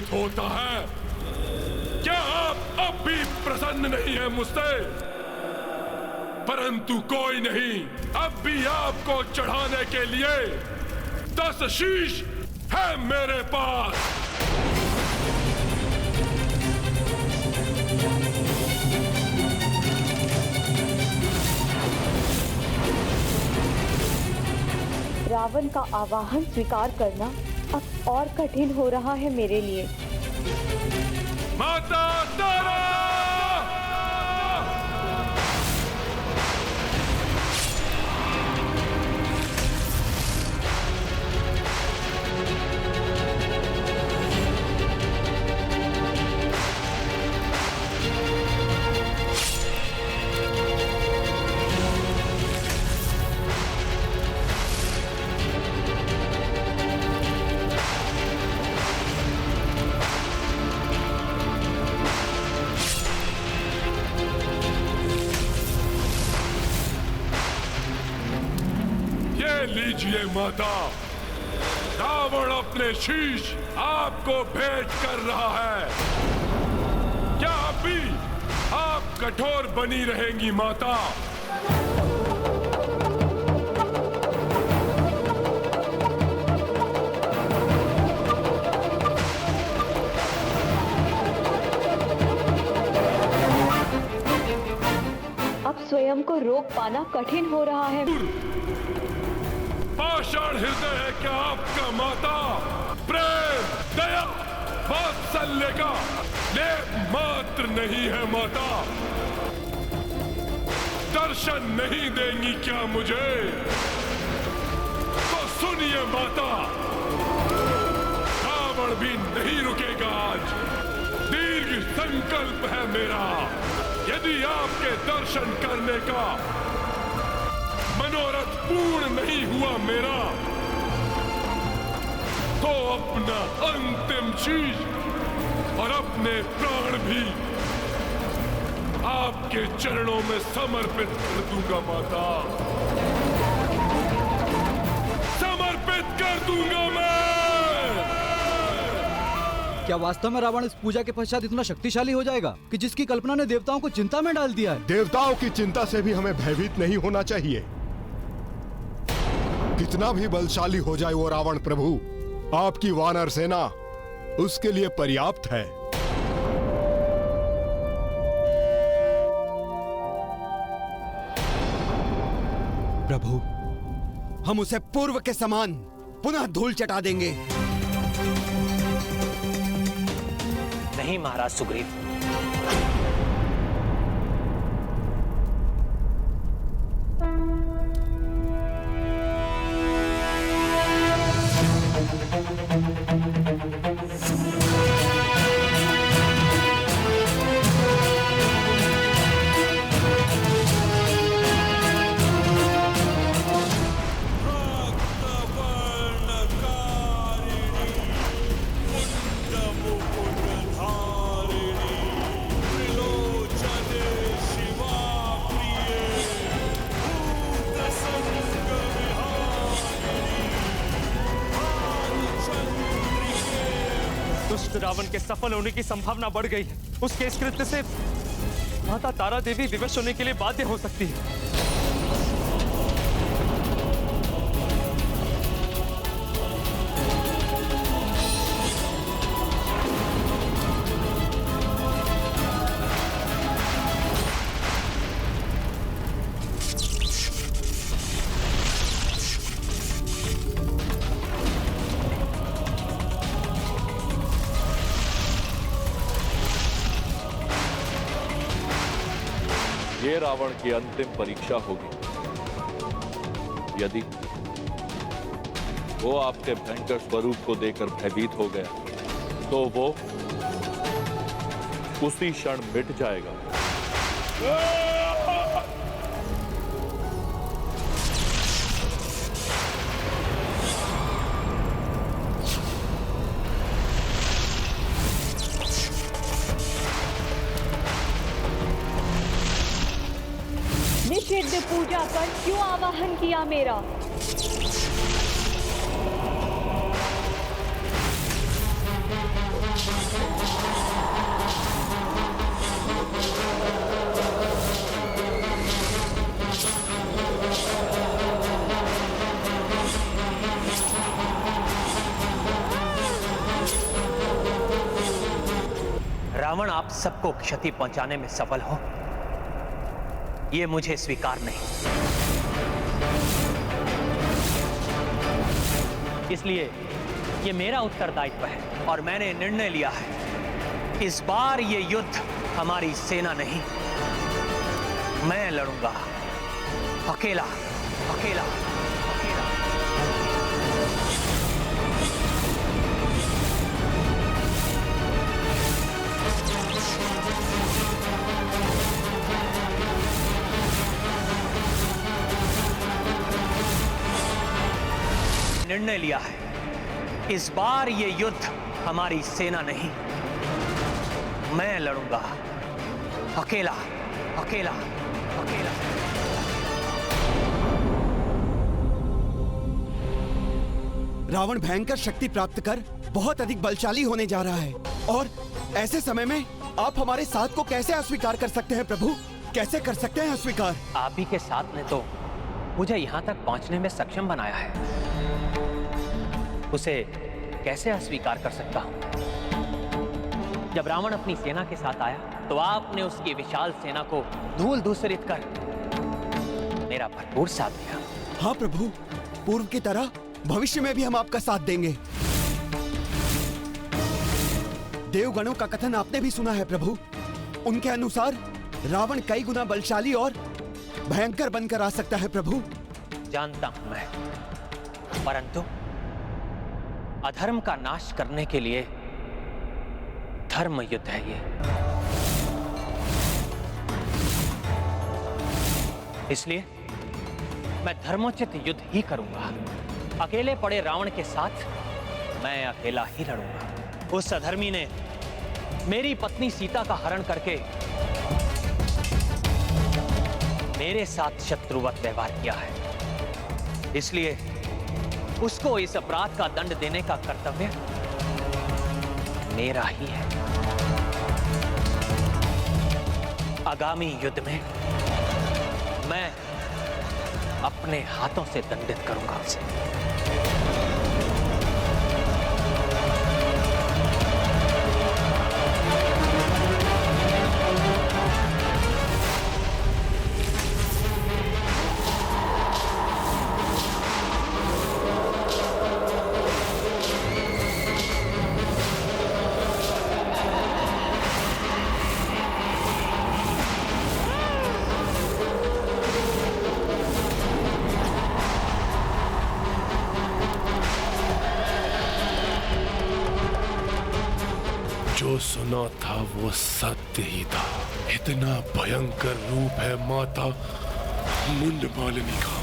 प्रतीत होता है। क्या आप अब भी प्रसन्न नहीं है मुझसे? परंतु कोई नहीं, अब भी आपको चढ़ाने के लिए 10 शीश है मेरे पास। रावण का आवाहन स्वीकार करना अब और कठिन हो रहा है मेरे लिए। माता तारा! लीजिए माता, रावण अपने शीश आपको भेंट कर रहा है। क्या अभी आप कठोर बनी रहेंगी माता? अब स्वयं को रोक पाना कठिन हो रहा है। पाषाण हृदय है क्या आपका माता? प्रेम, दया, वात्सल्य का लेप मात्र नहीं है माता? दर्शन नहीं देंगी क्या मुझे? तो सुनिए माता, रावण भी नहीं रुकेगा आज। दीर्घ संकल्प है मेरा। यदि आपके दर्शन करने का मनोरथ पूर्ण नहीं हुआ मेरा, तो अपना अंतिम शीश और अपने प्राण भी आपके चरणों में समर्पित कर दूंगा माता। समर्पित कर दूंगा मैं। क्या वास्तव में रावण इस पूजा के पश्चात इतना शक्तिशाली हो जाएगा कि जिसकी कल्पना ने देवताओं को चिंता में डाल दिया है? देवताओं की चिंता से भी हमें भयभीत नहीं होना चाहिए। कितना भी बलशाली हो जाए वो रावण प्रभु, आपकी वानर सेना उसके लिए पर्याप्त है। प्रभु, हम उसे पूर्व के समान पुनः धूल चटा देंगे। नहीं महाराज सुग्रीव, रावण के सफल होने की संभावना बढ़ गई है। उसके इस कृत्य से माता तारा देवी विवश होने के लिए बाध्य हो सकती है। ये रावण की अंतिम परीक्षा होगी। यदि वो आपके भयंकर स्वरूप को देखकर भयभीत हो गया तो वो उसी क्षण मिट जाएगा। निषिद्ध पूजा पर क्यों आवाहन किया मेरा? रावण आप सबको क्षति पहुंचाने में सफल हो, यह मुझे स्वीकार नहीं। इसलिए यह मेरा उत्तरदायित्व है और मैंने निर्णय लिया है, इस बार यह युद्ध हमारी सेना नहीं, मैं लड़ूंगा अकेला अकेला अकेला। निर्णय लिया है, इस बार ये युद्ध हमारी सेना नहीं, मैं लड़ूंगा अकेला अकेला अकेला। रावण भयंकर शक्ति प्राप्त कर बहुत अधिक बलशाली होने जा रहा है और ऐसे समय में आप हमारे साथ को कैसे अस्वीकार कर सकते हैं प्रभु? कैसे कर सकते हैं अस्वीकार? आप ही के साथ ने तो मुझे यहाँ तक पहुँचने में सक्षम बनाया है, उसे कैसे अस्वीकार कर सकता हूँ? जब रावण अपनी सेना के साथ आया तो आपने उसकी विशाल सेना को धूल धूसरित कर मेरा भरपूर साथ दिया। हाँ प्रभु, पूर्व की तरह भविष्य में भी हम आपका साथ देंगे। देवगणों का कथन आपने भी सुना है प्रभु, उनके अनुसार रावण कई गुना बलशाली और भयंकर बनकर आ सकता है प्रभु। जानता हूं मैं, परंतु अधर्म का नाश करने के लिए धर्म युद्ध है ये, इसलिए मैं धर्मोचित युद्ध ही करूंगा। अकेले पड़े रावण के साथ मैं अकेला ही लड़ूंगा। उस अधर्मी ने मेरी पत्नी सीता का हरण करके मेरे साथ शत्रुवत व्यवहार किया है, इसलिए उसको इस अपराध का दंड देने का कर्तव्य मेरा ही है। आगामी युद्ध में मैं अपने हाथों से दंडित करूंगा उसे। जो सुना था वो सत्य ही था। इतना भयंकर रूप है माता मुंड मालिनी का।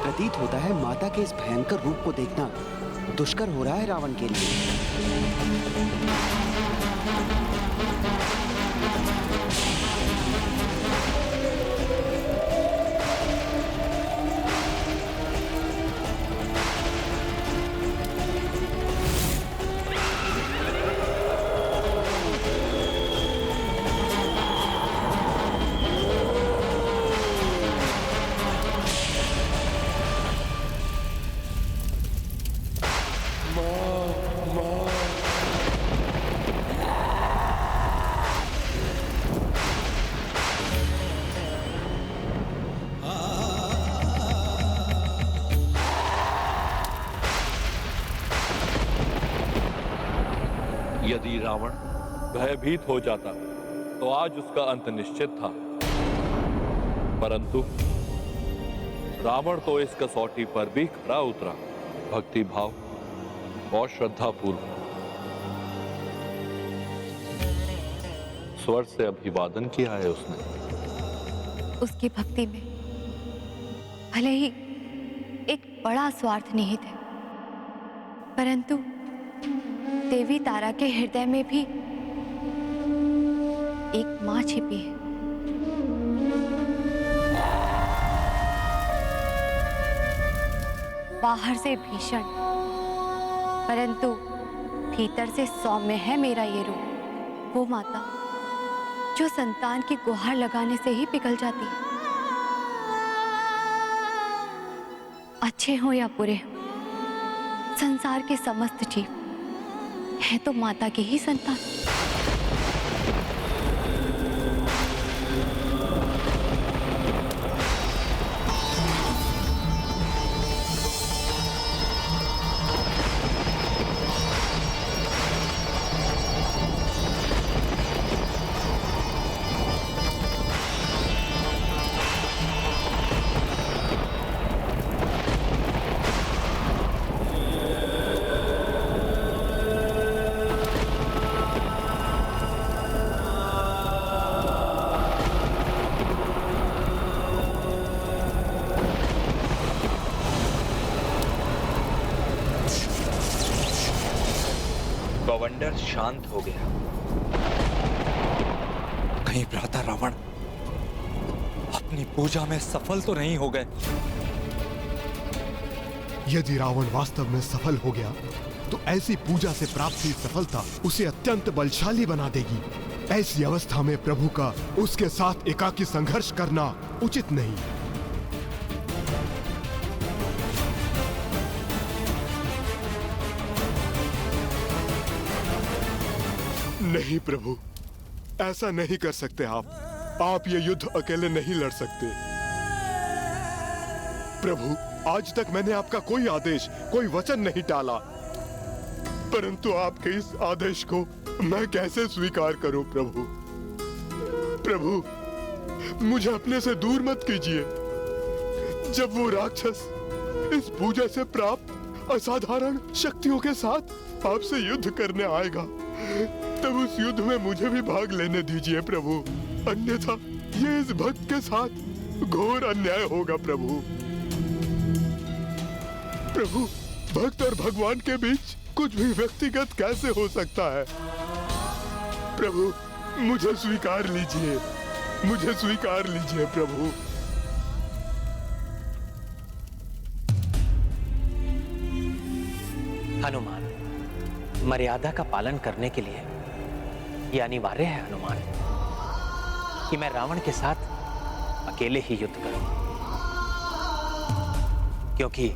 प्रतीत होता है माता के इस भयंकर रूप को देखना दुष्कर हो रहा है रावण के लिए। यदि रावण भयभीत हो जाता तो आज उसका अंत निश्चित था, परंतु रावण तो इस कसौटी पर भी खरा उतरा, भक्ति भाव और श्रद्धा पूर्वक। स्वर से अभिवादन किया है उसने। उसकी भक्ति में भले ही एक बड़ा स्वार्थ निहित है, परंतु देवी तारा के हृदय में भी एक मां छिपी है। बाहर से भीषण, परंतु भीतर से सौम्य है मेरा ये रूप। वो माता जो संतान की गुहार लगाने से ही पिघल जाती है। अच्छे हो या बुरे हो, संसार के समस्त जीव है तो माता के ही संतान। गवंडर शांत हो गया। कहीं भ्राता रावण अपनी पूजा में सफल तो नहीं हो गए? यदि रावण वास्तव में सफल हो गया तो ऐसी पूजा से प्राप्त हुई सफलता उसे अत्यंत बलशाली बना देगी। ऐसी अवस्था में प्रभु का उसके साथ एकाकी संघर्ष करना उचित नहीं। नहीं प्रभु, ऐसा नहीं कर सकते आप ये युद्ध अकेले नहीं लड़ सकते। प्रभु, आज तक मैंने आपका कोई आदेश, कोई वचन नहीं टाला, परंतु आपके इस आदेश को मैं कैसे स्वीकार करूं प्रभु? प्रभु, मुझे अपने से दूर मत कीजिए। जब वो राक्षस इस पूजा से प्राप्त असाधारण शक्तियों के साथ आपसे युद्ध करने आएगा, तब उस युद्ध में मुझे भी भाग लेने दीजिए प्रभु। अन्यथा ये इस भक्त के साथ घोर अन्याय होगा प्रभु। प्रभु, भक्त और भगवान के बीच कुछ भी व्यक्तिगत कैसे हो सकता है? प्रभु, मुझे स्वीकार लीजिए, मुझे स्वीकार लीजिए प्रभु। हनुमान, मर्यादा का पालन करने के लिए यह अनिवार्य है हनुमान कि मैं रावण के साथ अकेले ही युद्ध करूं, क्योंकि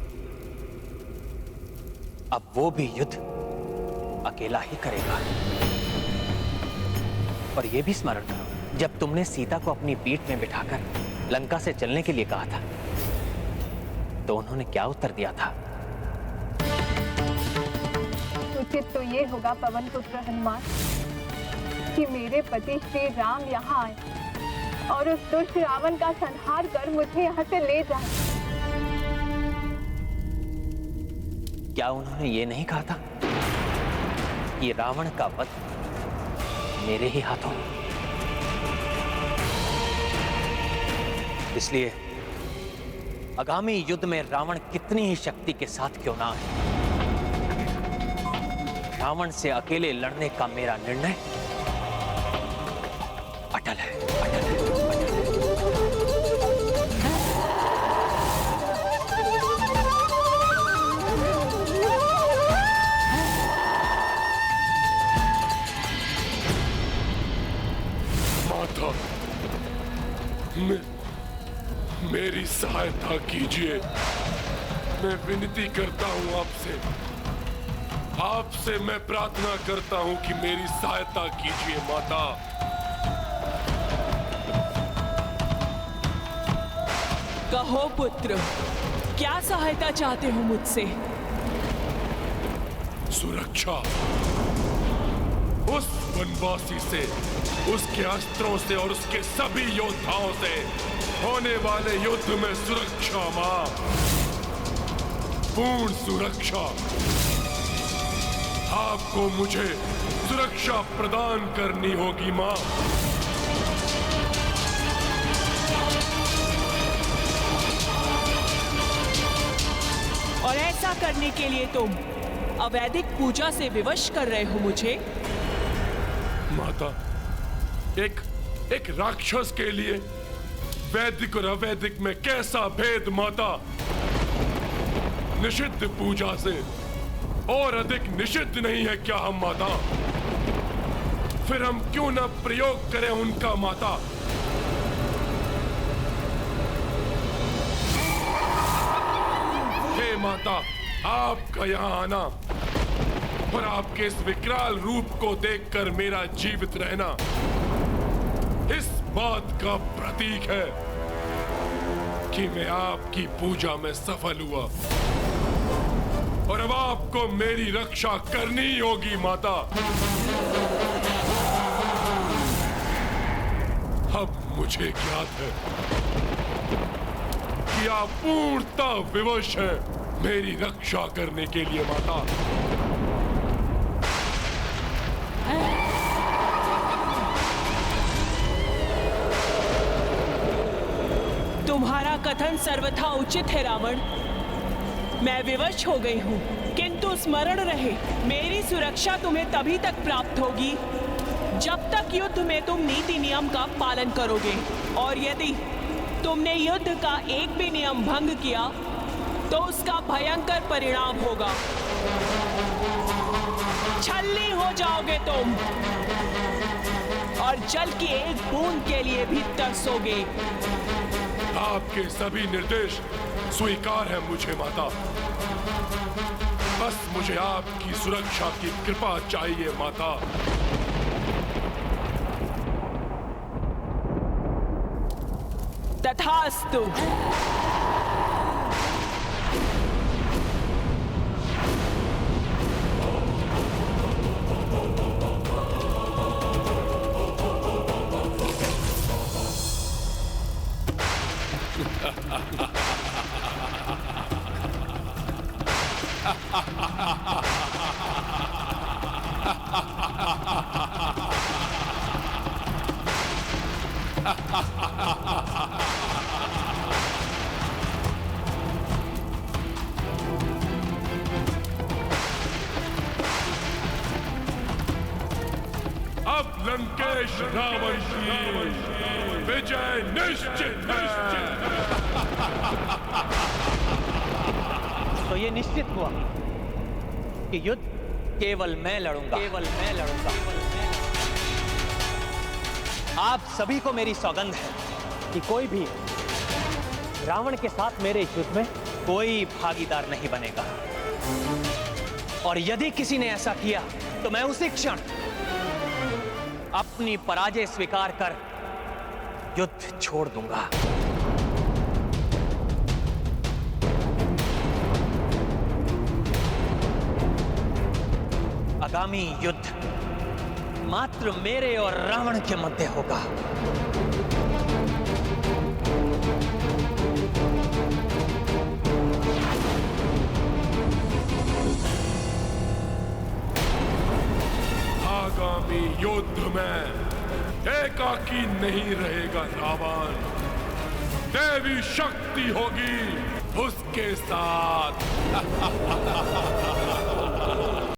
अब वो भी युद्ध अकेला ही करेगा। और यह भी स्मरण करो, जब तुमने सीता को अपनी पीठ में बिठाकर लंका से चलने के लिए कहा था, तो उन्होंने क्या उत्तर दिया था? उचित तो ये होगा पवन पुत्र हनुमान कि मेरे पति श्री राम यहाँ आए और उस दुष्ट रावण का संहार कर मुझे यहाँ से ले जाए। क्या उन्होंने ये नहीं कहा था कि रावण का वध मेरे ही हाथों? इसलिए आगामी युद्ध में रावण कितनी ही शक्ति के साथ क्यों ना आए, रावण से अकेले लड़ने का मेरा निर्णय अटल है, अटल है, अटल है। माता, मेरी सहायता कीजिए। मैं विनती करता हूं आपसे मैं प्रार्थना करता हूं कि मेरी सहायता कीजिए माता। कहो पुत्र, क्या सहायता चाहते हो मुझसे? सुरक्षा। उस वनवासी से, उसके अस्त्रों से और उसके सभी योद्धाओं से होने वाले युद्ध में सुरक्षा मां, पूर्ण सुरक्षा। आपको मुझे सुरक्षा प्रदान करनी होगी मां। और ऐसा करने के लिए तुम अवैधिक पूजा से विवश कर रहे हो मुझे? माता, एक राक्षस के लिए वैदिक और अवैधिक में कैसा भेद माता? निषिद्ध पूजा से और अधिक निषिद्ध नहीं है क्या हम माता? फिर हम क्यों न प्रयोग करें उनका माता? हे माता, आपका यहाँ आना और आपके इस विकराल रूप को देखकर मेरा जीवित रहना इस बात का प्रतीक है कि मैं आपकी पूजा में सफल हुआ और अब आपको मेरी रक्षा करनी होगी माता। अब मुझे ज्ञात है कि आप पूर्णतः विवश हैं मेरी रक्षा करने के लिए माता। तुम्हारा कथन सर्वथा उचित है रावण। मैं विवश हो गई हूँ, किंतु स्मरण रहे मेरी सुरक्षा तुम्हें तभी तक प्राप्त होगी जब तक युद्ध में तुम नीति नियम का पालन करोगे, और यदि तुमने युद्ध का एक भी नियम भंग किया तो उसका भयंकर परिणाम होगा। छलनी हो जाओगे तुम और जल की एक बूंद के लिए भी तरसोगे। आपके सभी निर्देश स्वीकार है मुझे माता। बस मुझे आपकी सुरक्षा की कृपा चाहिए माता। तथास्तु। अब लंकेश रावण की विजय निश्चित है। तो ये निश्चित हुआ कि युद्ध केवल मैं लड़ूंगा, केवल मैं लड़ूंगा। आप सभी को मेरी सौगंध है कि कोई भी रावण के साथ मेरे युद्ध में कोई भागीदार नहीं बनेगा, और यदि किसी ने ऐसा किया तो मैं उसी क्षण अपनी पराजय स्वीकार कर युद्ध छोड़ दूंगा। आगामी युद्ध मात्र मेरे और रावण के मध्य होगा। आगामी युद्ध में एकाकी नहीं रहेगा रावण, देवी शक्ति होगी उसके साथ।